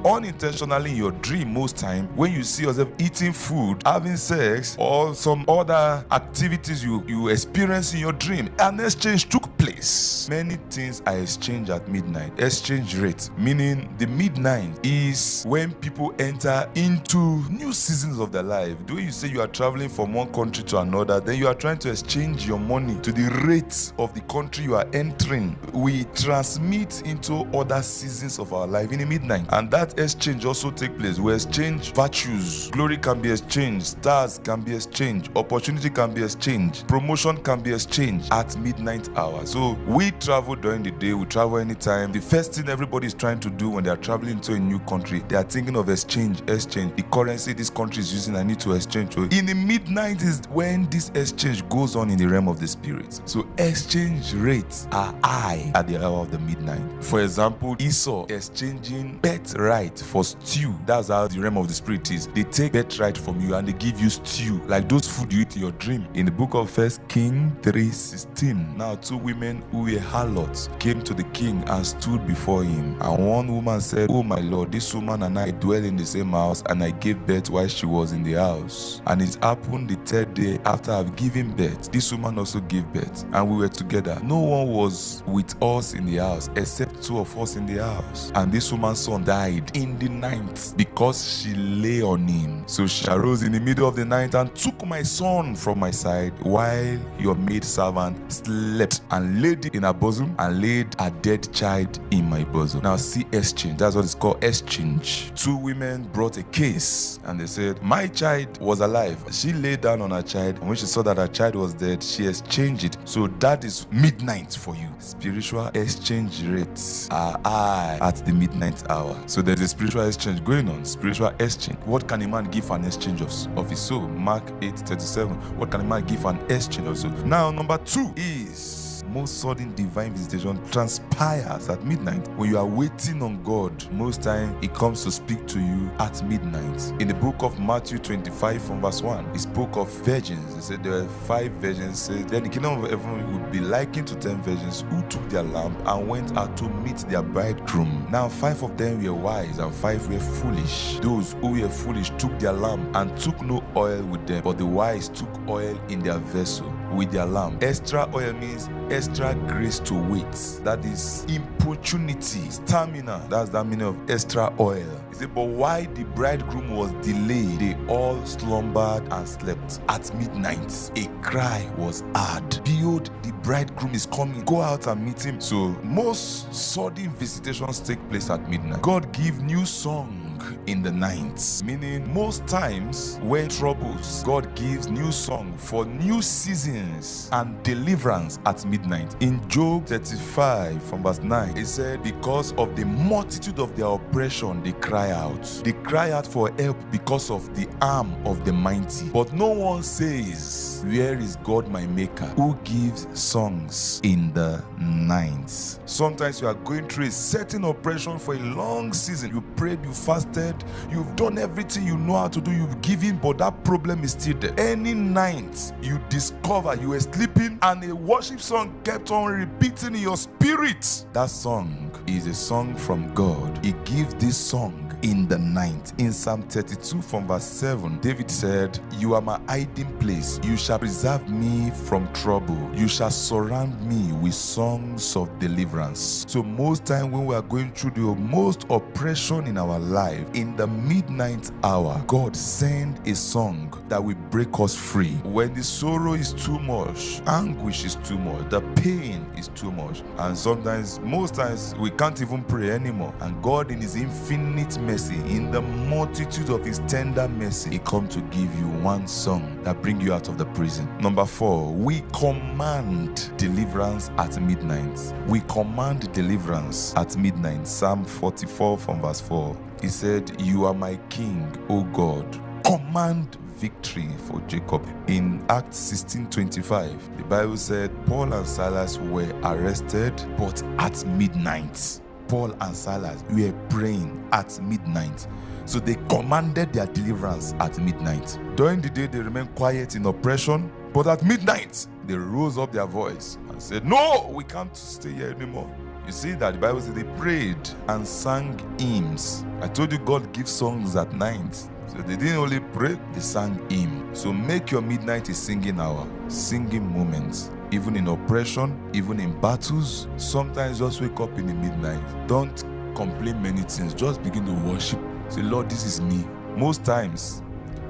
unintentionally in your dream most time, when you see yourself eating food, having sex, or some other activities you experience in your dream, an exchange took place. Many things are exchanged at midnight. Exchange rate, meaning the midnight is when people enter into new seasons of their life. The way you say you are traveling from one country to another, then you are trying to exchange your money to the rate of the country you are entering. We transmit into other seasons of our life in the midnight, and that exchange also take place. We exchange virtues. Glory can be exchanged, stars can be exchanged, opportunity can be exchanged, promotion can be exchanged at midnight hour. So we travel during the day, we travel anytime. The first thing everybody is trying to do when they are traveling to a new country, they are thinking of exchange. The currency this country is using, I need to exchange. So in the midnight is when this exchange goes on in the realm of the spirit. So exchange rates are high at the hour of the midnight. For example, Esau exchanging birthright for stew. That's how the realm of the spirit is. They take birthright from you and they give you stew, like those food you eat in your dream. In the book of 1 Kings 3:16, now 2 women who were harlots came to the king and stood before him. And one woman said, "Oh my lord, this woman and I dwell in the same house, and I gave birth while she was in the house. And it happened the 3rd day after I've given birth, this woman also gave birth, and we were together. No one was with us in the house except 2 of us in the house. And this woman's son died in the night because she lay on him. So she arose in the middle of the night and took my son from my side while your maidservant slept, and laid it in her bosom, and laid a dead child in my bosom." Now see exchange. That's what it's called, exchange. 2 women brought a case and they said, "My child was alive." She laid down on her child, and when she saw that her child was dead, she exchanged it. So that is midnight for you. Spiritual exchange rates are high at the midnight hour. So there's a spiritual exchange going on. Spiritual exchange. What can a man give for an exchange of his soul? Mark 8:37. What can a man give for an exchange of soul? Now, number 2 is most sudden divine visitation transpires at midnight. When you are waiting on God, most time He comes to speak to you at midnight. In the book of Matthew 25 from verse 1, He spoke of virgins. He said there were 5 virgins. He said, "Then the kingdom of heaven would be likened to 10 virgins who took their lamp and went out to meet their bridegroom. Now 5 of them were wise and 5 were foolish. Those who were foolish took their lamp and took no oil with them, but the wise took oil in their vessel with their lamp." Extra oil means extra grace to wait. That is importunity, stamina. That's the meaning of extra oil. He said, "But while the bridegroom was delayed, they all slumbered and slept. At midnight, a cry was heard. Behold, the bridegroom is coming. Go out and meet him." So most sudden visitations take place at midnight. God gives new song in the night, meaning most times when troubles, God gives new song for new seasons and deliverance at midnight. In Job 35 from verse 9, it said, "Because of the multitude of their oppression, they cry out. They cry out for help because of the arm of the mighty. But no one says, where is God my maker, who gives songs in the night?" Sometimes you are going through a certain oppression for a long season. You prayed, you fasted, you've done everything you know how to do, you've given, but that problem is still there. Any night you discover you were sleeping and a worship song kept on repeating in your spirit, that song is a song from God. He gives this song in the night. In Psalm 32 from verse 7, David said, "You are my hiding place. You shall preserve me from trouble. You shall surround me with songs of deliverance." So most time when we are going through the most oppression in our life, in the midnight hour, God send a song that will break us free. When the sorrow is too much, anguish is too much, the pain is too much, and sometimes, most times, we can't even pray anymore. And God in His infinite mercy, in the multitude of His tender mercy, He come to give you one song that bring you out of the prison. Number 4, we command deliverance at midnight. We command deliverance at midnight. Psalm 44 from verse 4. He said, "You are my king, O God. Command victory for Jacob." In Acts 16:25, the Bible said Paul and Silas were arrested, but at midnight. Paul and Silas were praying at midnight. So they commanded their deliverance at midnight. During the day, they remained quiet in oppression, but at midnight, they rose up their voice and said, "No, we can't stay here anymore. You see that the Bible says they prayed and sang hymns. I told you God gives songs at night. So they didn't only pray, they sang hymn. So make your midnight a singing hour, singing moments. Even in oppression, even in battles, sometimes just wake up in the midnight. Don't complain many things, just begin to worship. Say, Lord, this is me. Most times,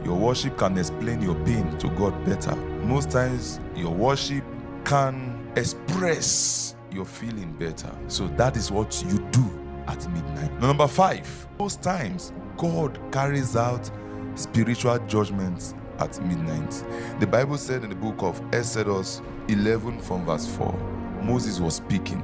your worship can explain your pain to God better. Most times, your worship can express your feeling better. So that is what you do at midnight. Number 5, most times, God carries out spiritual judgments at midnight. The Bible said in the book of Exodus 11 from verse 4, Moses was speaking.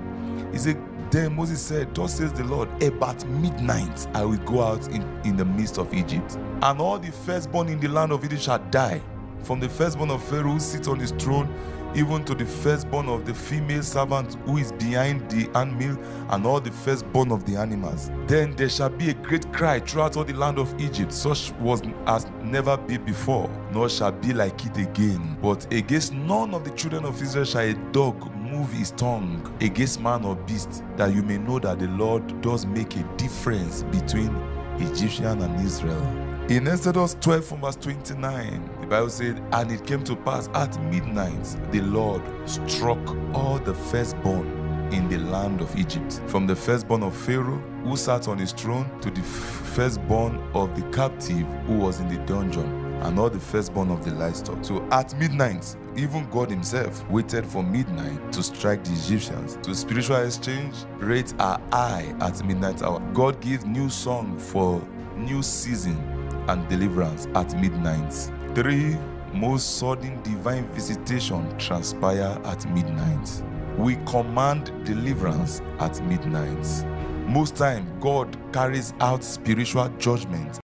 He said, then Moses said, thus says the Lord, about midnight I will go out in the midst of Egypt, and all the firstborn in the land of Egypt shall die, from the firstborn of Pharaoh who sits on his throne, even to the firstborn of the female servant who is behind the handmill, and all the firstborn of the animals. Then there shall be a great cry throughout all the land of Egypt, such was as never be before, nor shall be like it again. But against none of the children of Israel shall a dog move his tongue against man or beast, that you may know that the Lord does make a difference between Egyptian and Israel. In Exodus 12 from verse 29, the Bible said, and it came to pass at midnight, the Lord struck all the firstborn in the land of Egypt, from the firstborn of Pharaoh who sat on his throne to the firstborn of the captive who was in the dungeon, and all the firstborn of the livestock. So at midnight, even God himself waited for midnight to strike the Egyptians. So spiritual exchange rates are high at midnight hour. God gives new song for new season and deliverance at midnight. 3, most sudden divine visitation transpire at midnight. We command deliverance at midnight. Most time, God carries out spiritual judgment